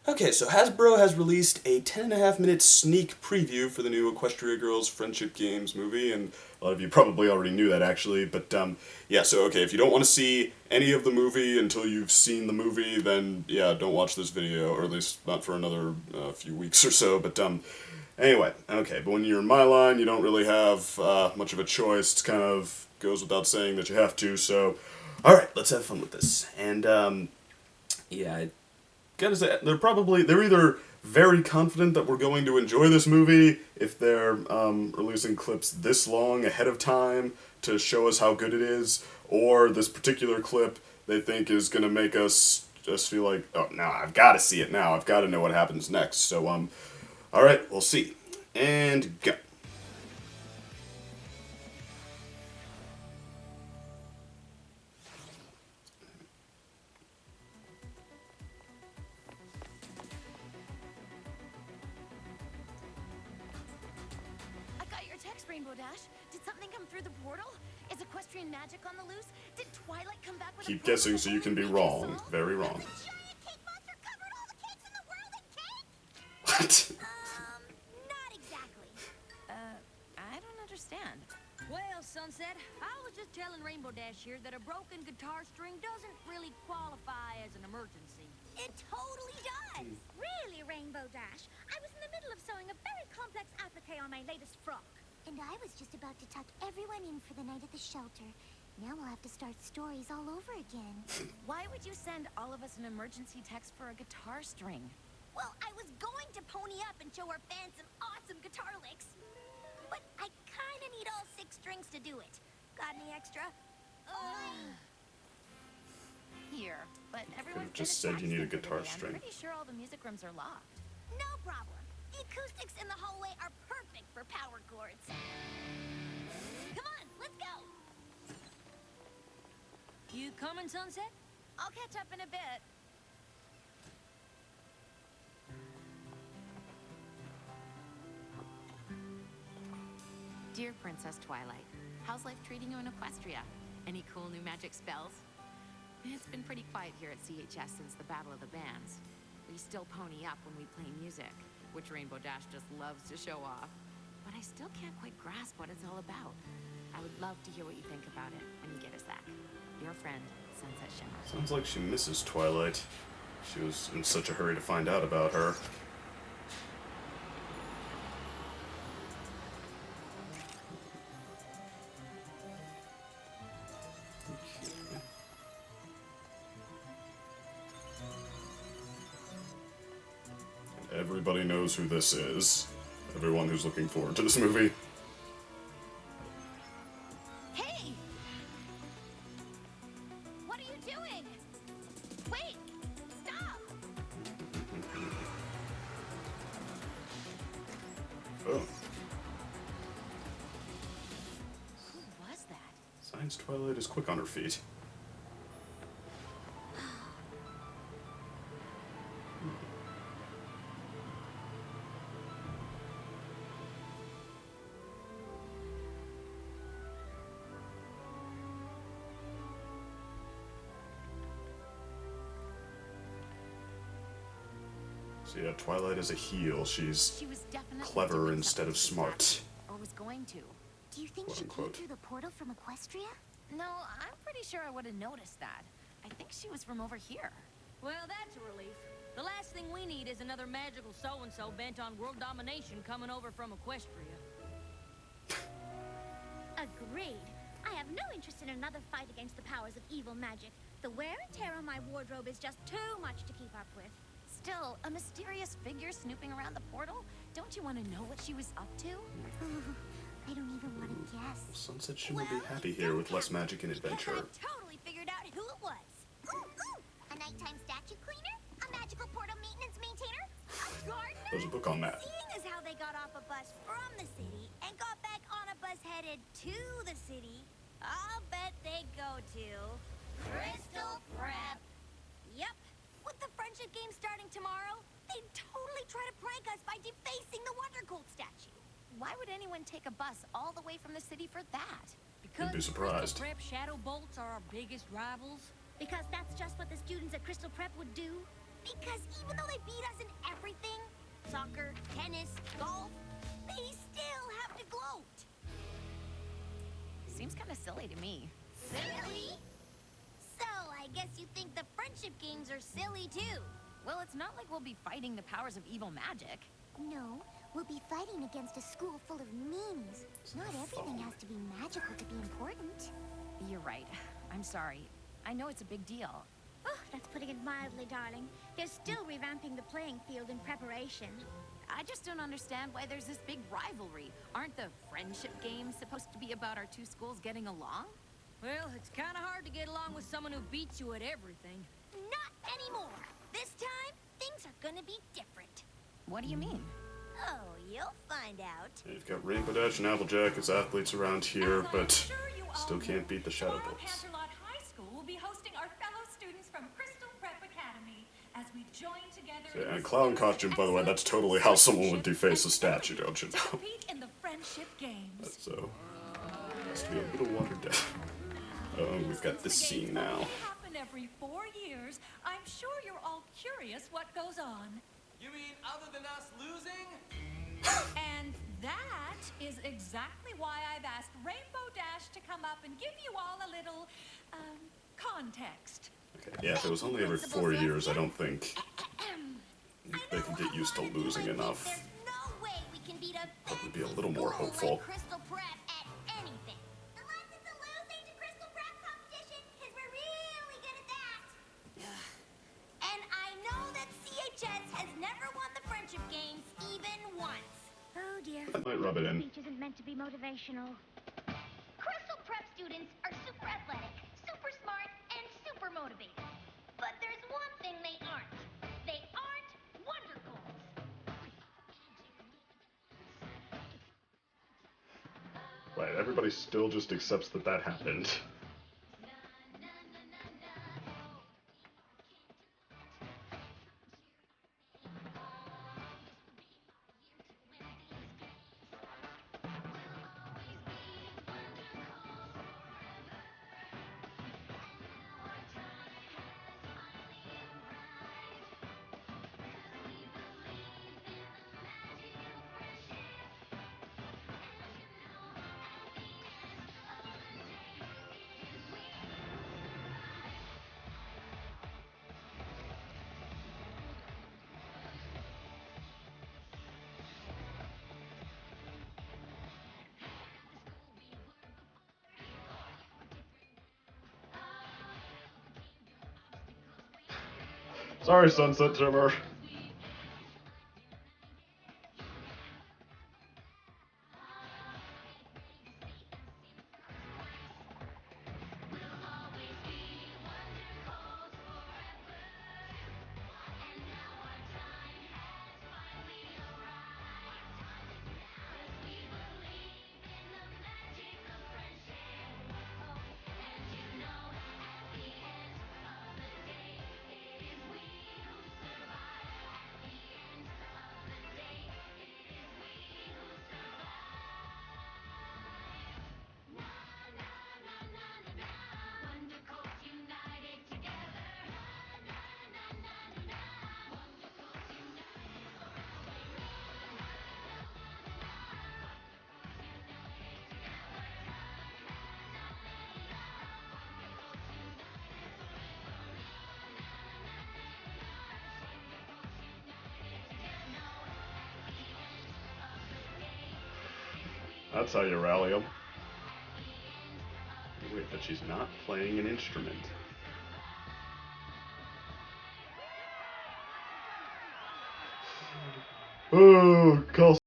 Okay, so Hasbro has released a 10.5-minute sneak preview for the new Equestria Girls Friendship Games movie, and a lot of you probably already knew that actually, but yeah, so okay, if you don't want to see any of the movie until you've seen the movie, then yeah, don't watch this video, or at least not for another few weeks or so, but anyway, okay, but when you're in my line, you don't really have much of a choice. It kind of goes without saying that you have to, so alright, let's have fun with this. And yeah, I gotta say, they're either very confident that we're going to enjoy this movie if they're releasing clips this long ahead of time to show us how good it is, or this particular clip they think is gonna make us just feel like, oh, now I've gotta see it now, I've gotta know what happens next. So, alright, we'll see. And go. I got your text, Rainbow Dash. Did something come through the portal? Is equestrian magic on the loose? Did Twilight come back with Keep guessing so you can be wrong. Very wrong. The giant cake monster covered all the cakes in the world in cake? What? Not exactly. I don't understand. Well, Sunset, I was just telling Rainbow Dash here that a broken guitar string doesn't really qualify as an emergency. It totally does. Really, Rainbow Dash? I was in the middle of sewing a very complex applique on my latest frock. And I was just about to tuck everyone in for the night at the shelter. Now we'll have to start stories all over again. Why would you send all of us an emergency text for a guitar string? Well, I was going to pony up and show our fans some awesome guitar licks. But I kind of need all 6 strings to do it. Got any extra? Here, but everyone's just been said you need a attached guitar today. string. I'm pretty sure all the music rooms are locked. No problem. The acoustics in the hallway are perfect for power chords. Come on, let's go. You coming, Sunset? I'll catch up in a bit. Dear Princess Twilight, how's life treating you in Equestria? Any cool new magic spells? It's been pretty quiet here at CHS since the Battle of the Bands. We still pony up when we play music, which Rainbow Dash just loves to show off. But I still can't quite grasp what it's all about. I would love to hear what you think about it when you get us back. Your friend, Sunset Shimmer. Sounds like she misses Twilight. She was in such a hurry to find out about her. Everybody knows who this is. Everyone who's looking forward to this movie. Hey! What are you doing? Wait! Stop! Oh, Who was that? Science Twilight is quick on her feet. So yeah, Twilight is a heel. She's She was definitely clever doing instead something of smart. distracting, or was going to. Do you think Quote, she came unquote. through the portal from Equestria? No, I'm pretty sure I would have noticed that. I think she was from over here. Well, that's a relief. The last thing we need is another magical so-and-so bent on world domination coming over from Equestria. Agreed. I have no interest in another fight against the powers of evil magic. The wear and tear on my wardrobe is just too much to keep up with. Still, a mysterious figure snooping around the portal? Don't you want to know what she was up to? I don't even want to guess. Sunset Shimmer be happy here with less magic and adventure. I've totally figured out who it was. A nighttime statue cleaner? A magical portal maintenance maintainer? A gardener? There's a book on that. Seeing as how they got off a bus from the city and got back on a bus headed to the city, I'll bet they go to Crystal Prep. Yep. With the friendship game starting tomorrow, they'd totally try to prank us by defacing the Wonder Gold statue. Why would anyone take a bus all the way from the city for that? Because be surprised. Crystal Prep Shadow Bolts are our biggest rivals. Because that's just what the students at Crystal Prep would do. Because even though they beat us in soccer, tennis, golf, they still have to gloat. Seems kind of silly to me. Silly? So, I guess you think the friendship games are silly too. Well, it's not like we'll be fighting the powers of evil magic. No, we'll be fighting against a school full of meanies. Not everything has to be magical to be important. You're right. I'm sorry. I know it's a big deal. Oh, that's putting it mildly, darling. They're still revamping the playing field in preparation. I just don't understand why there's this big rivalry. Aren't the friendship games supposed to be about our two schools getting along? Well, it's kind of hard to get along with someone who beats you at everything. Not anymore. This time, things are gonna be different. What do you mean? Oh, you'll find out. You've got Rainbow Dash and Applejack as athletes around here, As I'm but sure you all still can't know, beat the Shadow tomorrow Bolts. Canterlot High School will be hosting our fellow students from Crystal Prep Academy as we join together. Yeah, in and the clown spirit of costume, by the way, that's excellence, totally how someone would friendship, deface a and statue, empathy don't you to know? compete in the friendship games. So, has to be a little watered down. Oh, we've got this Since the scene games now. only happen every 4 years, I'm sure you're all curious what goes on. You mean other than us losing? And that is exactly why I've asked Rainbow Dash to come up and give you all a little, context. Okay, yeah, if it was only every 4 years, I don't think they could get used to losing enough. There's no way we can beat a Probably be a little more school hopeful. like Crystal Prep at anything. Unless it's a losing to Crystal Prep competition, because we're really good at that. And I know that CHS has never won the friendship games even once. Oh dear. That might rub it in. Speech isn't meant to be motivational. Crystal Prep students are super athletic, super smart, and super motivated. But there's one thing they aren't. They aren't wonderfuls. Right, everybody still just accepts that that happened. Sorry, Sunset Trimmer. That's how you rally them. Wait, but she's not playing an instrument. Oh, call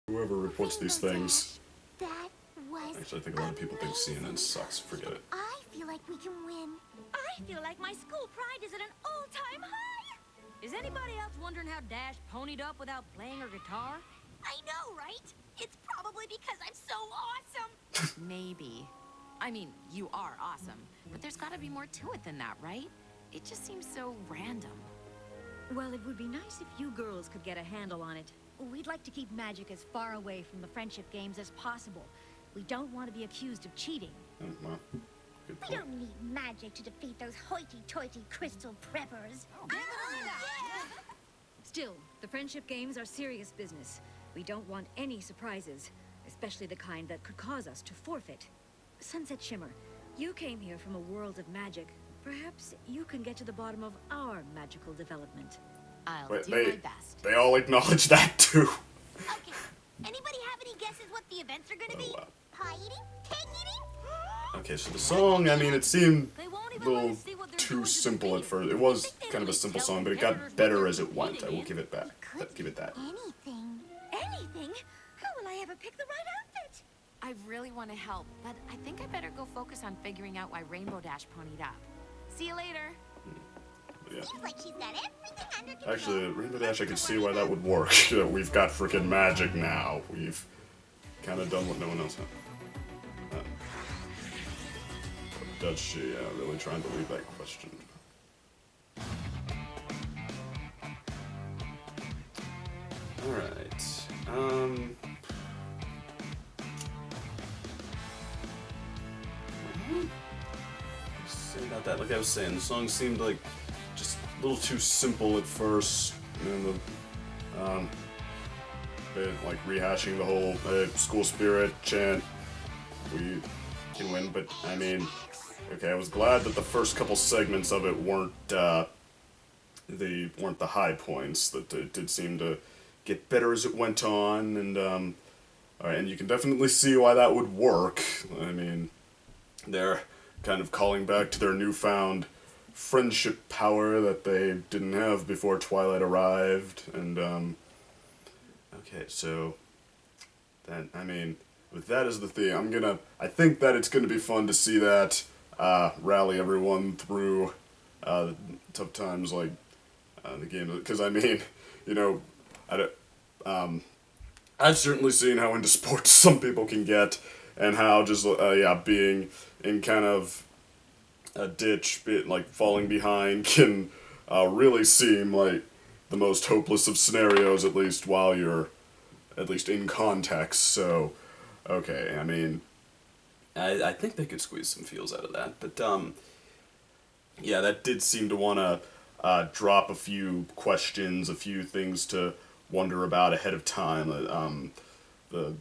whoever reports these things. That was Actually, I think a lot of people think CNN sucks. Forget it. I feel like we can win. I feel like my school pride is at an all-time high. Is anybody else wondering how Dash ponied up without playing her guitar? I know, right? It's probably because I'm so awesome. Maybe. I mean, you are awesome, but there's gotta be more to it than that, right? It just seems so random. Well, it would be nice if you girls could get a handle on it. We'd like to keep magic as far away from the friendship games as possible. We don't want to be accused of cheating. Well, good We point. don't need magic to defeat those hoity-toity crystal preppers. Yeah. Still, the friendship games are serious business. We don't want any surprises, especially the kind that could cause us to forfeit. Sunset Shimmer, you came here from a world of magic. Perhaps you can get to the bottom of our magical development. I'll Wait, do my best. they all acknowledge that too. Okay, anybody have any guesses what the events are gonna be? wow. Pie eating? Cake eating? Okay, so the song, I mean, it seemed They won't a even let little us see what they're too doing to the simple at beast. first. It was kind of a simple song, but it got better as it went. I will give it back. Give it that. Anything. Anything? How will I ever pick the right outfit? I really want to help, but I think I better go focus on figuring out why Rainbow Dash ponied up. See you later. Yeah. Seems like she's got everything under control. Actually, Rainbow Dash, I could see why that would work. We've got freaking magic now. We've kind of done what no one else had. Does she? Really trying to leave that question. Alright. Say about that, like I was saying, the song seemed like just a little too simple at first, and then the bit like rehashing the whole school spirit chant. We can win, but I mean, okay, I was glad that the first couple segments of it weren't the high points. That it did seem to get better as it went on, and alright, and you can definitely see why that would work. I mean, they're kind of calling back to their newfound friendship power that they didn't have before Twilight arrived, and okay, so then I mean, with that as the theme, I think that it's gonna be fun to see that rally everyone through tough times like the game, because I mean, you know, I've certainly seen how into sports some people can get, and how just being in kind of a ditch, like falling behind, can really seem like the most hopeless of scenarios, at least while you're in context. So, okay, I mean, I think they could squeeze some feels out of that, but yeah, that did seem to want to drop a few questions, a few things to wonder about ahead of time. The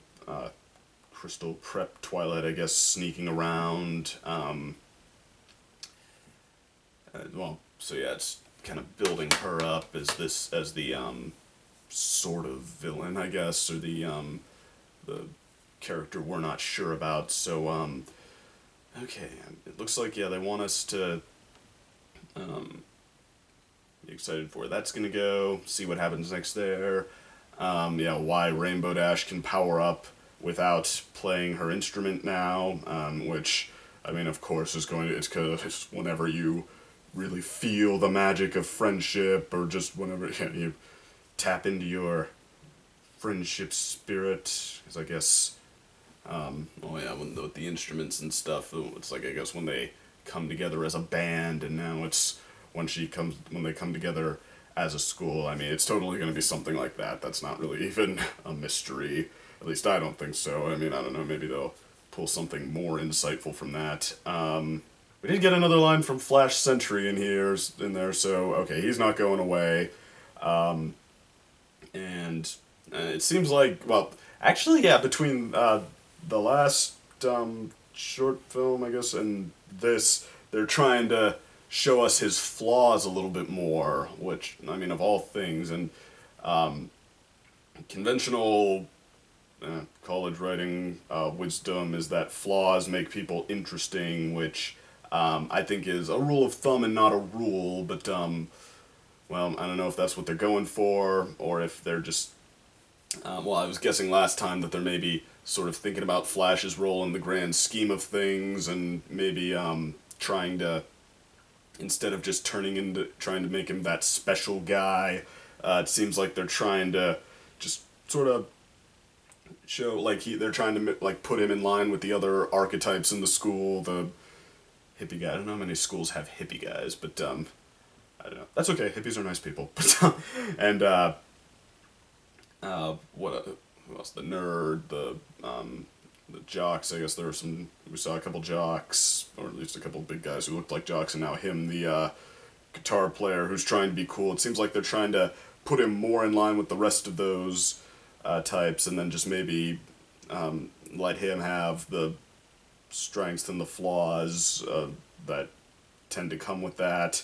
Crystal Prep Twilight, I guess, sneaking around. So yeah, it's kind of building her up as the sort of villain, I guess, or the character we're not sure about. So okay, it looks like they want us to be excited for where that's gonna go. See what happens next there. Why Rainbow Dash can power up without playing her instrument now, which, I mean, of course, it's because whenever you really feel the magic of friendship, or just whenever you tap into your friendship spirit, because I guess, with the instruments and stuff, it's like, I guess, when they come together as a band, and now it's when they come together as a school. I mean, it's totally going to be something like that. That's not really even a mystery. At least I don't think so. I mean, I don't know, maybe they'll pull something more insightful from that. We did get another line from Flash Sentry in there, so okay, he's not going away. And it seems like, well, actually, yeah, between the last short film, I guess, and this, they're trying to show us his flaws a little bit more, which, I mean, of all things, and conventional college writing wisdom is that flaws make people interesting, which I think is a rule of thumb and not a rule, but, well, I don't know if that's what they're going for, or if they're just, I was guessing last time that they're maybe sort of thinking about Flash's role in the grand scheme of things, and maybe trying to, instead of just trying to make him that special guy, it seems like they're trying to just sort of show, like, they're trying to, like, put him in line with the other archetypes in the school, the hippie guy. I don't know how many schools have hippie guys, but, I don't know. That's okay, hippies are nice people. And, who else? The nerd, the jocks, I guess we saw a couple jocks, or at least a couple big guys who looked like jocks, and now him, the guitar player who's trying to be cool. It seems like they're trying to put him more in line with the rest of those types, and then just maybe let him have the strengths and the flaws that tend to come with that.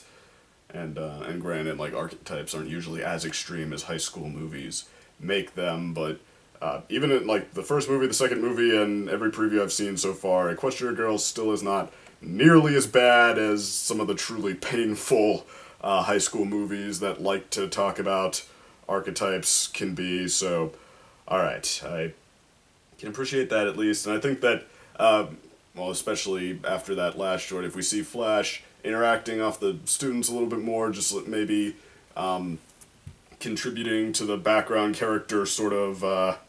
And granted, like, archetypes aren't usually as extreme as high school movies make them, but even in, like, the first movie, the second movie, and every preview I've seen so far, Equestria Girls still is not nearly as bad as some of the truly painful high school movies that like to talk about archetypes can be. So, alright, I can appreciate that at least, and I think that, well, especially after that last short, if we see Flash interacting off the students a little bit more, just maybe contributing to the background character sort of,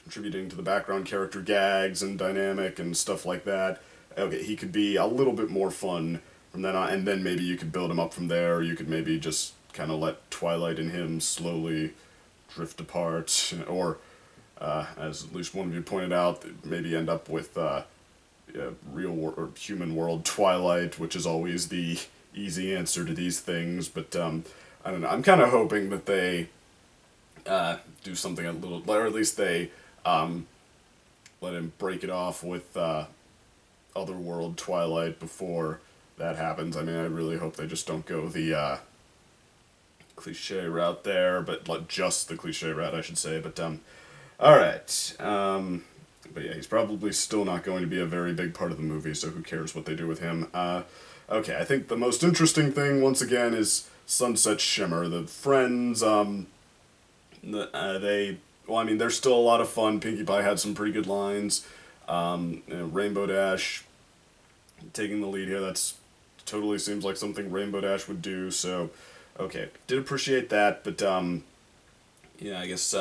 contributing to the background character gags and dynamic and stuff like that. Okay, he could be a little bit more fun from then on, and then maybe you could build him up from there, or you could maybe just kind of let Twilight and him slowly drift apart, or, as at least one of you pointed out, maybe end up with or human world Twilight, which is always the easy answer to these things, but I don't know, I'm kind of hoping that they do something a little, or at least they let him break it off with Otherworld Twilight before that happens. I mean, I really hope they just don't go the cliche route there, but like just the cliche route, I should say. But alright. But yeah, he's probably still not going to be a very big part of the movie, so who cares what they do with him. Okay, I think the most interesting thing, once again, is Sunset Shimmer. The friends, they're still a lot of fun. Pinkie Pie had some pretty good lines. Rainbow Dash taking the lead here, that's totally seems like something Rainbow Dash would do, so, okay. Did appreciate that, but, yeah, I guess,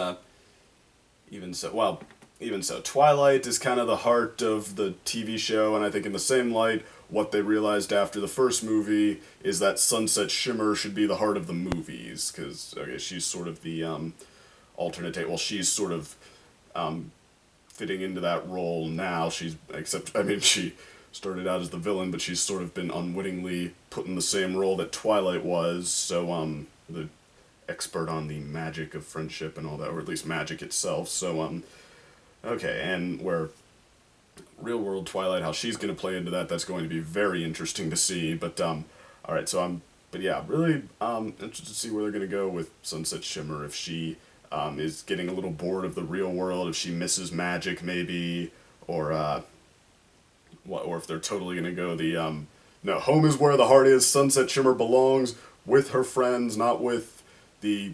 even so, Twilight is kind of the heart of the TV show, and I think in the same light, what they realized after the first movie is that Sunset Shimmer should be the heart of the movies, because, okay, she's sort of the, alternate, well, she's sort of, fitting into that role now. She started out as the villain, but she's sort of been unwittingly put in the same role that Twilight was, so, the expert on the magic of friendship and all that, or at least magic itself, so, okay, and where real world Twilight, how she's going to play into that, that's going to be very interesting to see, but, alright, so but yeah, really, interested to see where they're going to go with Sunset Shimmer, if she, is getting a little bored of the real world, if she misses magic, maybe, or if they're totally going to go the, no, home is where the heart is, Sunset Shimmer belongs with her friends, not with the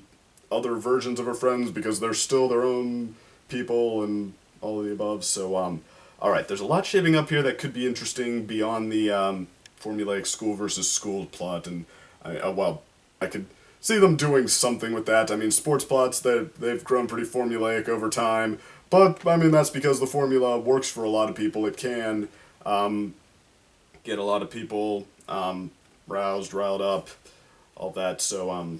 other versions of her friends, because they're still their own people and all of the above, so, alright, there's a lot shaping up here that could be interesting beyond the, formulaic school versus school plot, and, I could see them doing something with that. I mean, sports plots, they've grown pretty formulaic over time, but, I mean, that's because the formula works for a lot of people. It can, get a lot of people, riled up, all that, so,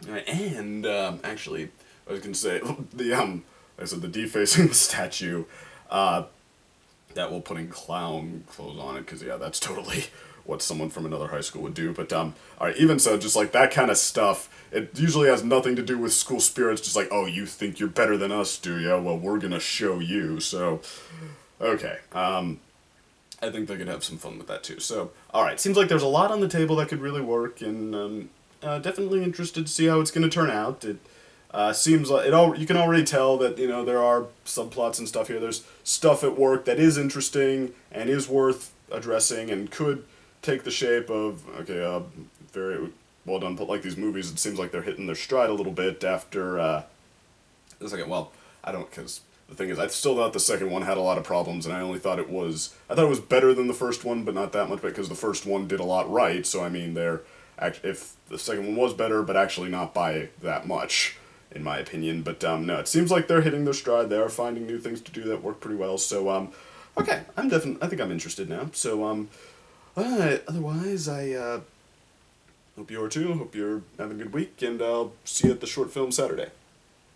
and, actually, I was gonna say, the defacing the statue, that will putting clown clothes on it, because, yeah, that's totally what someone from another high school would do, but, alright, even so, just, like, that kind of stuff, it usually has nothing to do with school spirits, just like, oh, you think you're better than us, do ya? Well, we're gonna show you, so, okay, I think they could have some fun with that, too, so, alright, seems like there's a lot on the table that could really work, and, definitely interested to see how it's gonna turn out. It, seems like, you can already tell that, you know, there are subplots and stuff here, there's stuff at work that is interesting, and is worth addressing, and could take the shape of, okay, very well done, but like these movies, it seems like they're hitting their stride a little bit after, the second, well, I don't, because the thing is, I still thought the second one had a lot of problems, and I thought it was better than the first one, but not that much, because the first one did a lot right, so I mean, if the second one was better, but actually not by that much, in my opinion, but, no, it seems like they're hitting their stride, they are finding new things to do that work pretty well, so, okay, I think I'm interested now, so, otherwise, I, hope you are too, hope you're having a good week, and I'll see you at the short film Saturday.